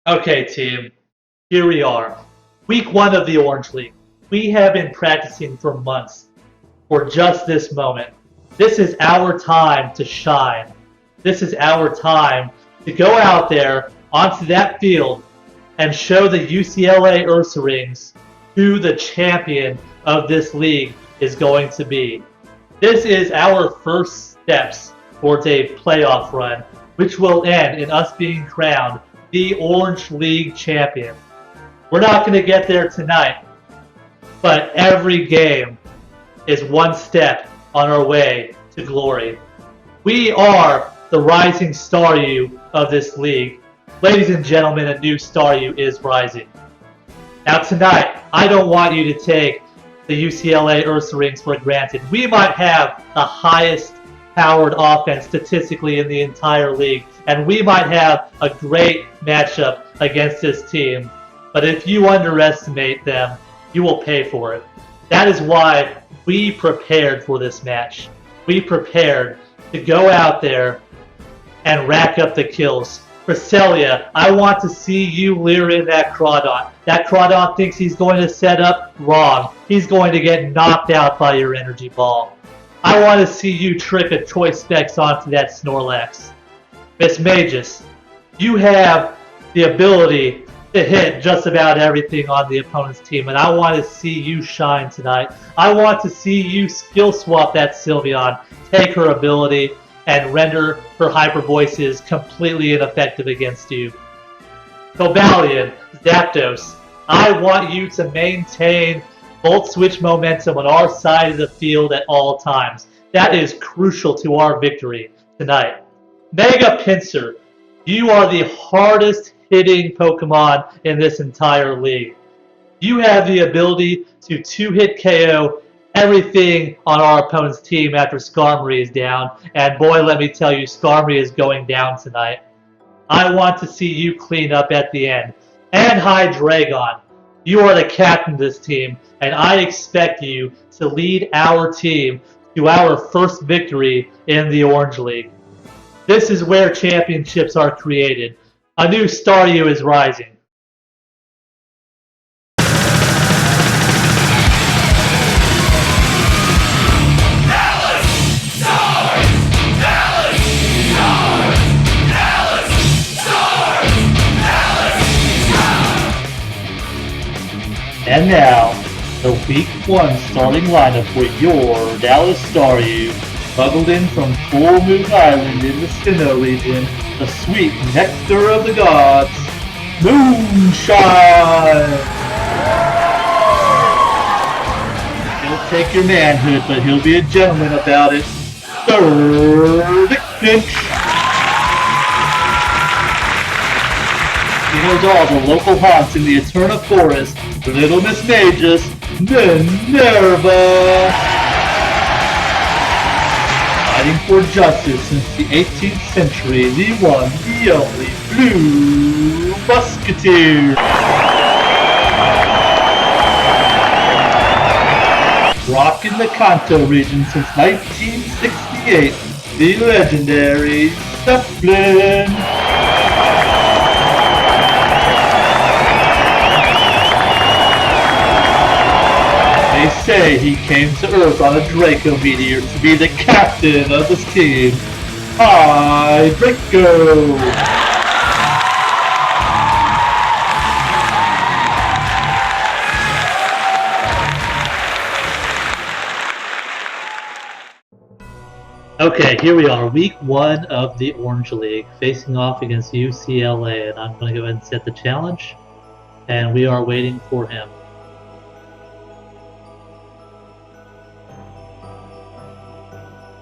Okay, team. Here we are. Week 1 of the Orange League. We have been practicing for months for just this moment. This is our time to shine. This is our time to go out there onto that field and show the UCLA Ursarings who the champion of this league is going to be. This is our first steps towards a playoff run, which will end in us being crowned the Orange League champion. We're not going to get there tonight, but every game is one step on our way to glory. We are the rising Staryu of this league. Ladies and gentlemen, a new Staryu is rising. Now tonight, I don't want you to take the UCLA Ursarings for granted. We might have the highest powered offense statistically in the entire league, and we might have a great matchup against this team. But if you underestimate them, you will pay for it. That is why we prepared for this match. We prepared to go out there and rack up the kills. Cresselia, I want to see you lure in that Crawdon. That Crawdon thinks he's going to set up wrong. He's going to get knocked out by your energy ball. I want to see you trick a Choice Specs onto that Snorlax. Miss Magus, you have the ability to hit just about everything on the opponent's team, and I want to see you shine tonight. I want to see you skill swap that Sylveon, take her ability, and render her hyper voices completely ineffective against you. Cobalion, Zapdos, I want you to maintain Volt Switch momentum on our side of the field at all times. That is crucial to our victory tonight. Mega Pinsir, you are the hardest hitting Pokemon in this entire league. You have the ability to 2-hit KO everything on our opponent's team after Skarmory is down, and boy, let me tell you, Skarmory is going down tonight. I want to see you clean up at the end. And Hydreigon, you are the captain of this team, and I expect you to lead our team to our first victory in the Orange League. This is where championships are created. A new Staryu is rising. And now, the Week 1 starting lineup for your Dallas Staryu, smuggled in from Full Moon Island in the Sinnoh region, the sweet nectar of the gods, Moonshine! He'll take your manhood, but he'll be a gentleman about it. Third Finch! He knows all the local haunts in the Eterna Forest, Little Miss Magus, Minerva! Fighting for justice since the 18th century, the one, the only, Blue Musketeer! Rocking the Kanto region since 1968, the legendary Zeppelin! They say he came to Earth on a Draco meteor to be the captain of this team. Hi, Draco! Okay, here we are, Week 1 of the Orange League, facing off against UCLA, and I'm going to go ahead and set the challenge, and we are waiting for him.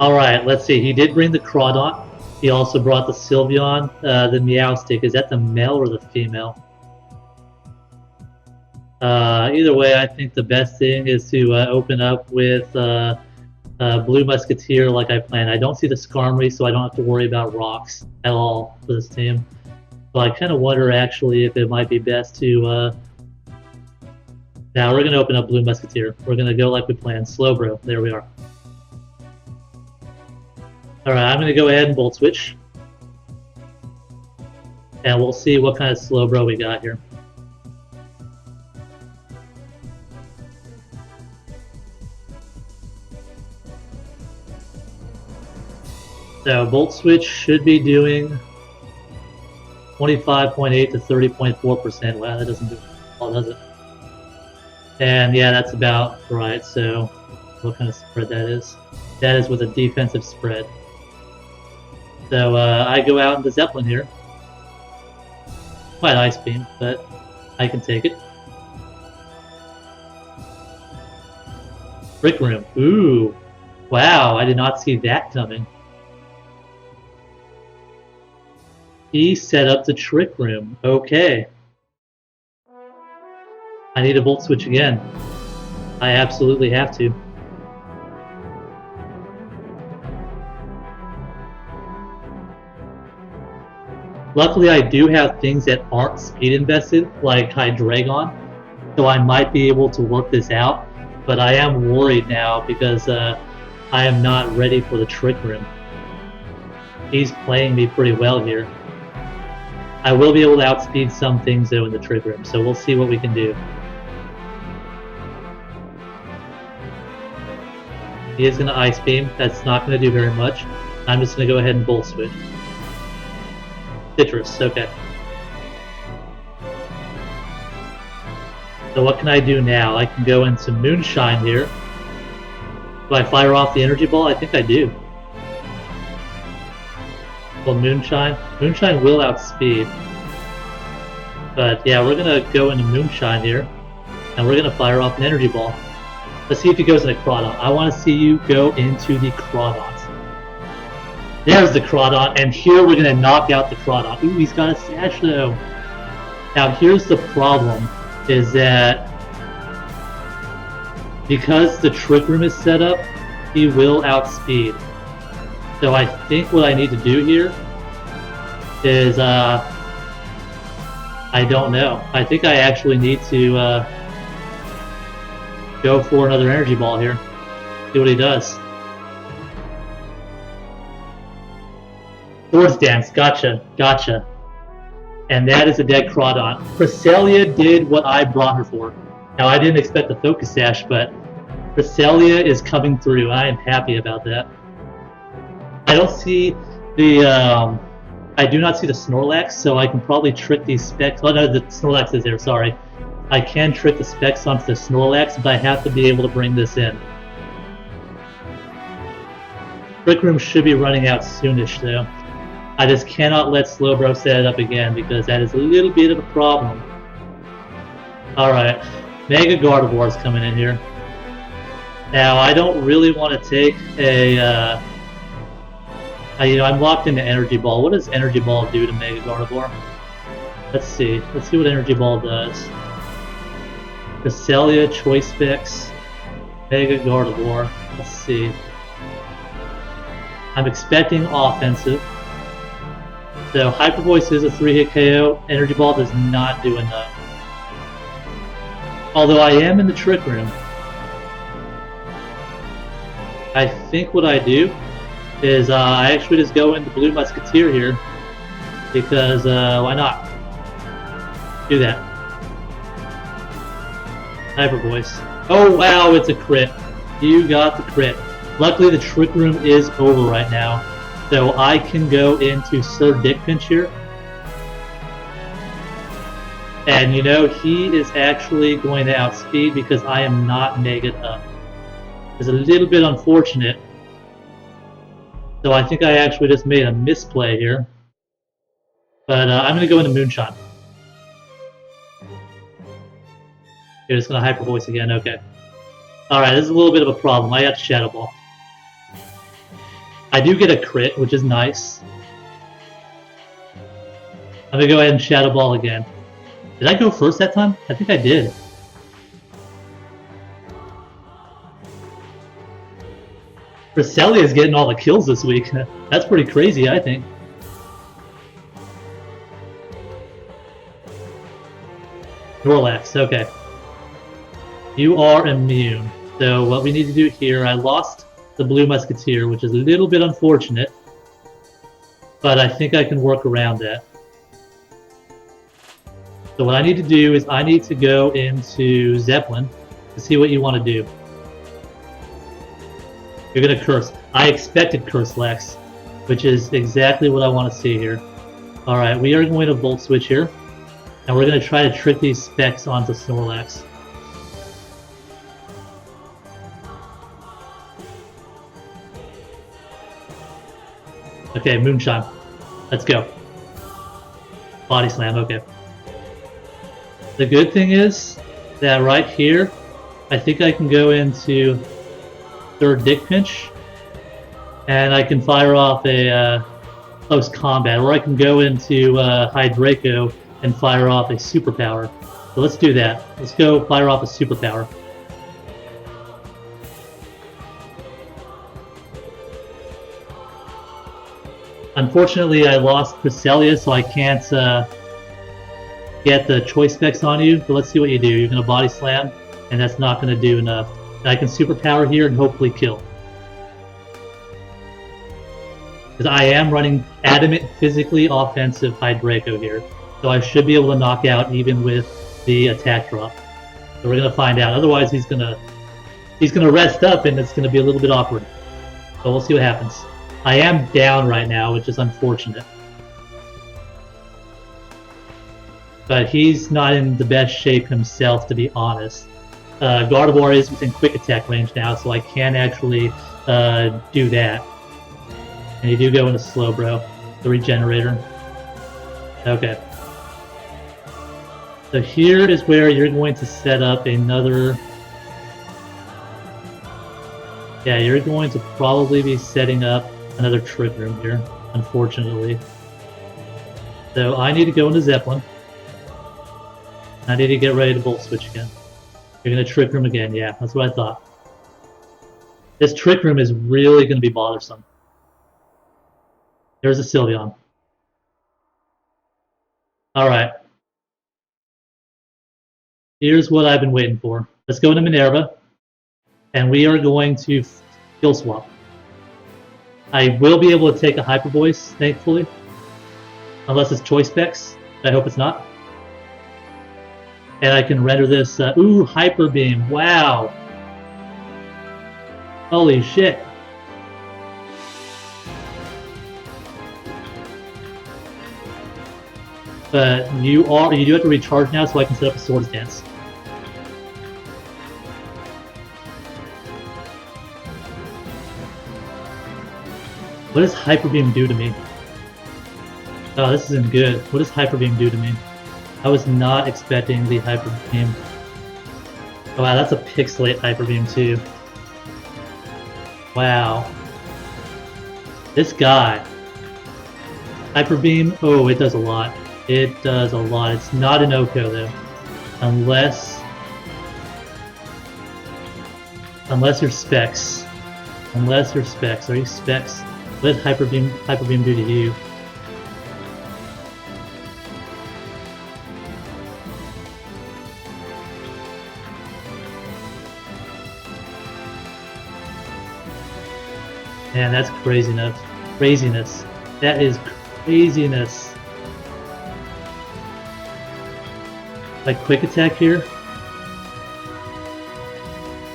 Alright, let's see. He did bring the Crawdon. He also brought the Sylveon, the Meowstic. Is that the male or the female? Either way, I think the best thing is to open up with Blue Musketeer like I planned. I don't see the Skarmory, so I don't have to worry about rocks at all for this team. So I kind of wonder, actually, if it might be best to... Now, we're going to open up Blue Musketeer. We're going to go like we planned. Slowbro. There we are. Alright, I'm going to go ahead and Volt Switch. And we'll see what kind of Slowbro we got here. So Volt Switch should be doing 25.8 to 30.4%. Wow, that doesn't do well, does it? And yeah, that's about right. So what kind of spread that is? That is with a defensive spread. So I go out into Zeppelin here. Quite Ice Beam, but I can take it. Brick Room. Ooh. Wow, I did not see that coming. He set up the Trick Room. Okay. I need a Volt Switch again. I absolutely have to. Luckily, I do have things that aren't speed invested, like Hydreigon, so I might be able to work this out, but I am worried now because I am not ready for the Trick Room. He's playing me pretty well here. I will be able to outspeed some things though in the Trick Room, so we'll see what we can do. He is going to Ice Beam. That's not going to do very much. I'm just going to go ahead and Volt Switch. Citrus, okay. So what can I do now? I can go into Moonshine here. Do I fire off the Energy Ball? I think I do. Well, Moonshine will outspeed. But yeah, we're going to go into Moonshine here. And we're going to fire off an Energy Ball. Let's see if he goes into Crawdon. I want to see you go into the Crawdon. There's the Crawdon, and here we're going to knock out the Crawdon. Ooh, he's got a Sash though. Now here's the problem, is that because the Trick Room is set up, he will outspeed. So I think what I need to do here is, I don't know. I think I actually need to go for another Energy Ball here. See what he does. Swords Dance, gotcha. And that is a dead Crawdon. Cresselia did what I brought her for. Now I didn't expect the Focus Sash, but Cresselia is coming through. I am happy about that. I don't see the, I do not see the Snorlax, so I can probably trick these specs. Oh no, the Snorlax is there, sorry. I can trick the specs onto the Snorlax, but I have to be able to bring this in. Trick Room should be running out soonish though. I just cannot let Slowbro set it up again because that is a little bit of a problem. Alright, Mega Gardevoir is coming in here. Now I don't really want to take a, I'm locked into Energy Ball. What does Energy Ball do to Mega Gardevoir? Let's see what Energy Ball does. Cresselia, Choice Fix, Mega Gardevoir. Let's see. I'm expecting offensive. So Hyper Voice is a 3-hit KO. Energy Ball does not do enough. Although I am in the Trick Room. I think what I do is I actually just go into Blue Musketeer here. Because why not? Do that. Hyper Voice. Oh wow, it's a crit. You got the crit. Luckily the Trick Room is over right now. So I can go into Sir Dickpinch here. And you know, he is actually going to outspeed because I am not Mega'd up. It's a little bit unfortunate. So I think I actually just made a misplay here. But I'm going to go into Moonshine. You're just going to Hyper Voice again, okay. Alright, this is a little bit of a problem. I got Shadow Ball. I do get a crit, which is nice. I'm going to go ahead and Shadow Ball again. Did I go first that time? I think I did. Cresselia is getting all the kills this week. That's pretty crazy, I think. Snorlax, okay. You are immune. So what we need to do here, I lost the Blue Musketeer, which is a little bit unfortunate. But I think I can work around that. So what I need to do is I need to go into Zeppelin to see what you want to do. You're gonna curse. I expected curse, Lex, which is exactly what I want to see here. Alright, we are going to Volt Switch here, and we're going to try to trick these specs onto Snorlax. Okay, Moonshine. Let's go. Body Slam, okay. The good thing is that right here, I think I can go into third Dick Pinch, and I can fire off a close combat, or I can go into Hydraco and fire off a superpower. So let's do that. Let's go fire off a superpower. Unfortunately, I lost Cresselia, so I can't get the choice specs on you, but let's see what you do. You're going to Body Slam, and that's not going to do enough. And I can superpower here and hopefully kill. Because I am running adamant physically offensive Hydraco here, so I should be able to knock out even with the attack drop. So we're going to find out. Otherwise, he's going to rest up, and it's going to be a little bit awkward. So we'll see what happens. I am down right now, which is unfortunate. But he's not in the best shape himself, to be honest. Gardevoir is within quick attack range now, so I can actually do that. And you do go into Slowbro, the Regenerator. Okay. So here is where you're going to set up another... Yeah, you're going to probably be setting up another Trick Room here, unfortunately. So I need to go into Zeppelin. I need to get ready to Volt Switch again. You're going to Trick Room again, yeah, that's what I thought. This Trick Room is really going to be bothersome. There's a Sylveon. Alright. Here's what I've been waiting for. Let's go into Minerva, and we are going to Skill Swap. I will be able to take a Hyper Voice, thankfully. Unless it's Choice Specs. I hope it's not. And I can render this... ooh, Hyper Beam. Wow. Holy shit. But you do have to recharge now, so I can set up a Swords Dance. What does Hyper Beam do to me? Oh, this isn't good. What does Hyper Beam do to me? I was not expecting the Hyper Beam. Oh wow, that's a Pixelate Hyper Beam too. Wow. This guy. Hyper Beam, oh, it does a lot. It does a lot. It's not an Oko though. Unless you're Specs. Unless you're Specs. Are you Specs? What did Hyper Beam do to you? Man, that's craziness. Craziness. That is craziness. Like quick attack here?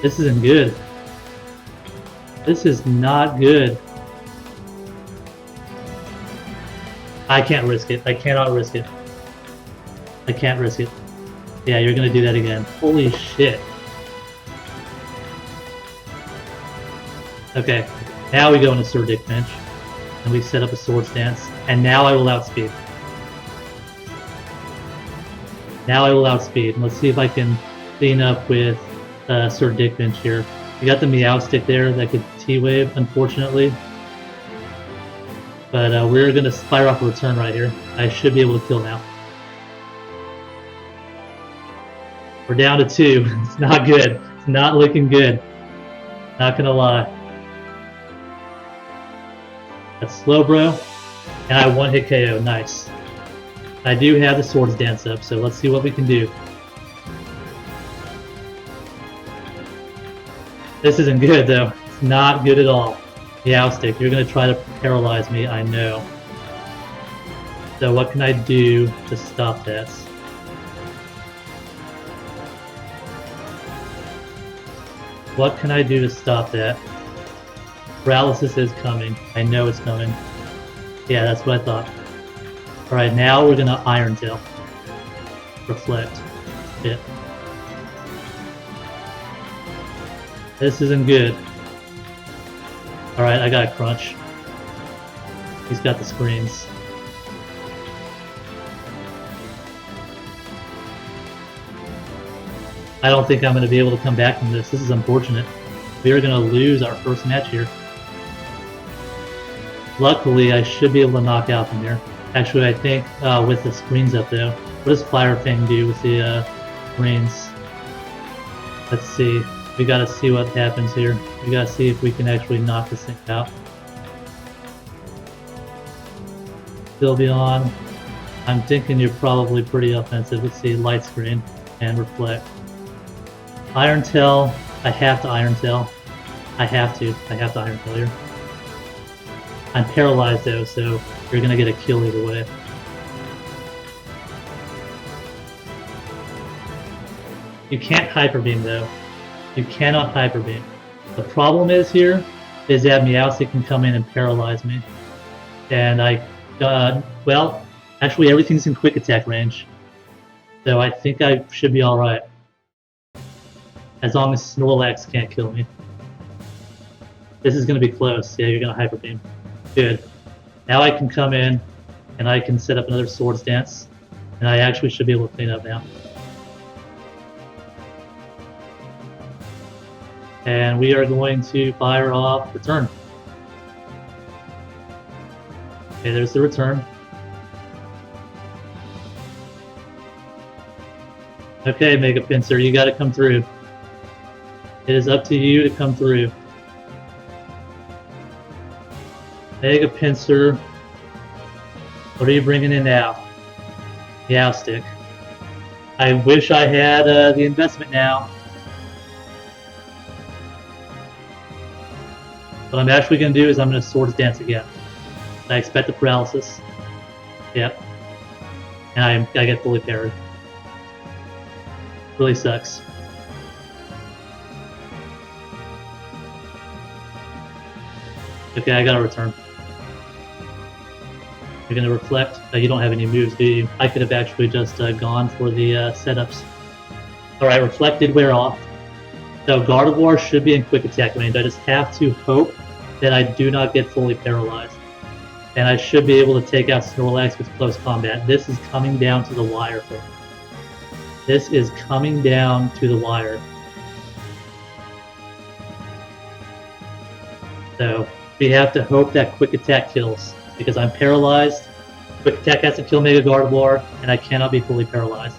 This isn't good. This is not good. I can't risk it. I cannot risk it. I can't risk it. Yeah, you're gonna do that again. Holy shit. Okay, now we go into Sir Dick Pinch. And we set up a Swords Dance. And now I will outspeed. Now I will outspeed. Let's see if I can clean up with Sir Dick Pinch here. We got the Meow Stick there that could T-Wave, unfortunately. But we're going to fire off a return right here. I should be able to kill now. We're down to 2. It's not good. It's not looking good. Not going to lie. That's Slowbro. And I one-hit KO. Nice. I do have the Swords Dance up, so let's see what we can do. This isn't good, though. It's not good at all. Meow Stick, you're going to try to paralyze me, I know. So what can I do to stop this? What can I do to stop that? Paralysis is coming. I know it's coming. Yeah, that's what I thought. Alright, now we're gonna Iron Tail. Reflect. Yeah. This isn't good. Alright, I got a crunch. He's got the screens. I don't think I'm going to be able to come back from this. This is unfortunate. We are going to lose our first match here. Luckily, I should be able to knock out from here. Actually, I think with the screens up though. What does Fire Fang do with the screens? Let's see. We gotta see what happens here. We gotta see if we can actually knock this thing out. Sylveon, I'm thinking you're probably pretty offensive. Let's see, Light Screen and Reflect. Iron Tail, I have to Iron Tail. I have to Iron Tail here. I'm paralyzed though, so you're gonna get a kill either way. You can't Hyper Beam though. You cannot Hyper Beam. The problem is here is that Meowstic can come in and paralyze me. And well, actually everything's in Quick Attack range. So I think I should be alright. As long as Snorlax can't kill me. This is going to be close. Yeah, you're going to Hyper Beam. Good. Now I can come in and I can set up another Swords Dance. And I actually should be able to clean up now. And we are going to fire off Return. Okay, there's the Return. Okay, Mega Pinsir, you gotta come through. It is up to you to come through. Mega Pinsir, what are you bringing in now? Meowstic. I wish I had the investment now. What I'm actually going to do is I'm going to Swords Dance again. I expect the paralysis. Yep. And I get fully parried. Really sucks. Okay, I got to Return. You're going to Reflect. You don't have any moves, do you? I could have actually just gone for the setups. Alright, Reflect did wear off. So Gardevoir should be in Quick Attack range. I just have to hope that I do not get fully paralyzed. And I should be able to take out Snorlax with close combat. This is coming down to the wire for me. This is coming down to the wire. So we have to hope that Quick Attack kills. Because I'm paralyzed, Quick Attack has to kill Mega Gardevoir, and I cannot be fully paralyzed.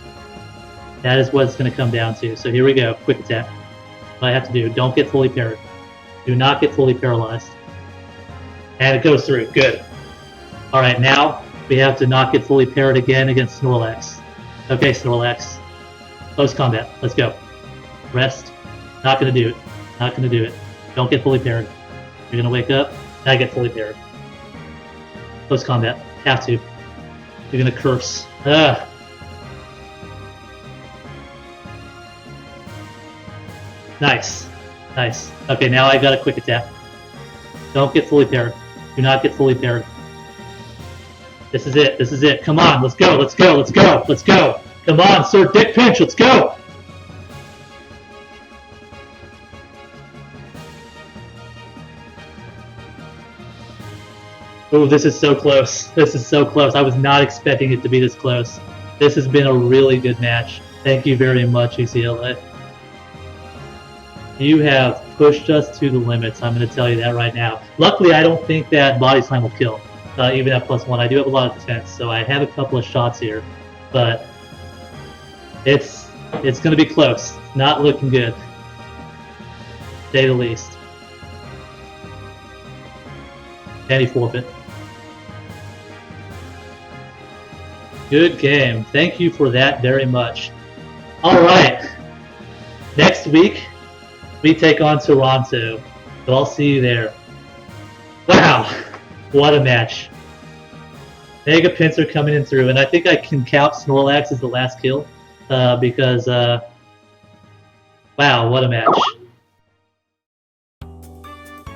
That is what it's going to come down to. So here we go, Quick Attack. What I have to do, don't get fully parried. Do not get fully paralyzed. And it goes through, good. Alright, now we have to not get fully parried again against Snorlax. Okay, Snorlax. Close combat, let's go. Rest. Not gonna do it. Not gonna do it. Don't get fully parried. You're gonna wake up, and I get fully parried. Close combat, have to. You're gonna curse. Ugh. Nice. Nice. Okay, now I got a Quick Attack. Don't get fully parried. Do not get fully parried. This is it. This is it. Come on, let's go. Let's go. Let's go. Let's go. Come on, Sir Dick Pinch. Let's go. Oh, this is so close. This is so close. I was not expecting it to be this close. This has been a really good match. Thank you very much, UCLA. You have pushed us to the limits, I'm going to tell you that right now. Luckily, I don't think that Body Slam will kill, even at +1. I do have a lot of defense, so I have a couple of shots here. But it's going to be close. Not looking good, to say the least. And he forfeit. Good game. Thank you for that very much. Alright. Next week, we take on Toronto. So I'll see you there. Wow. What a match. Mega Pinsir coming in through. And I think I can count Snorlax as the last kill. Because, wow, what a match.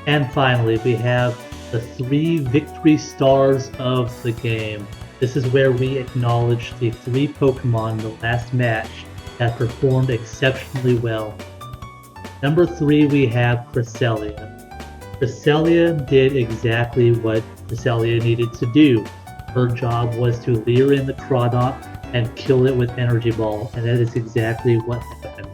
And finally, we have the 3 victory stars of the game. This is where we acknowledge the 3 Pokemon in the last match that performed exceptionally well. Number 3, we have Cresselia. Cresselia did exactly what Cresselia needed to do. Her job was to lure in the Crawdaunt and kill it with Energy Ball, and that is exactly what happened.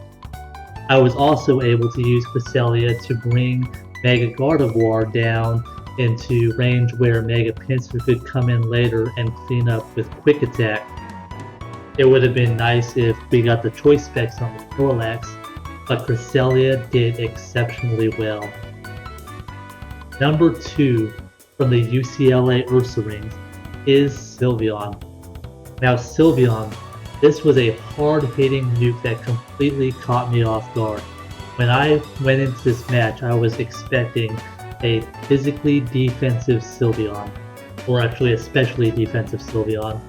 I was also able to use Cresselia to bring Mega Gardevoir down into range where Mega Pinsir could come in later and clean up with Quick Attack. It would have been nice if we got the choice specs on the Snorlax, but Cresselia did exceptionally well. Number 2 from the UCLA Ursarings is Sylveon. Now Sylveon, this was a hard-hitting nuke that completely caught me off guard. When I went into this match, I was expecting a physically defensive Sylveon, or actually a specially defensive Sylveon,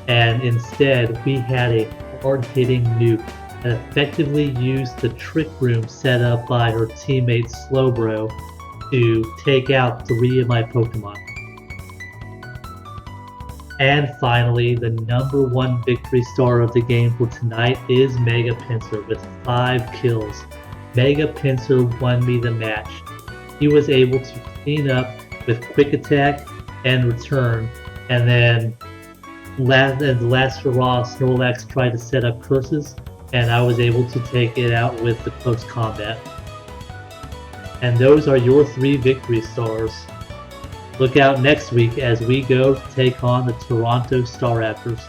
and instead we had a hard-hitting nuke that effectively used the Trick Room set up by her teammate Slowbro to take out 3 of my Pokemon. And finally, the number 1 victory star of the game for tonight is Mega Pinsir with 5 kills. Mega Pinsir won me the match. He was able to clean up with Quick Attack and Return, and then the last hurrah, Snorlax tried to set up curses, and I was able to take it out with the close combat. And those are your 3 victory stars. Look out next week as we go to take on the Toronto Staraptors.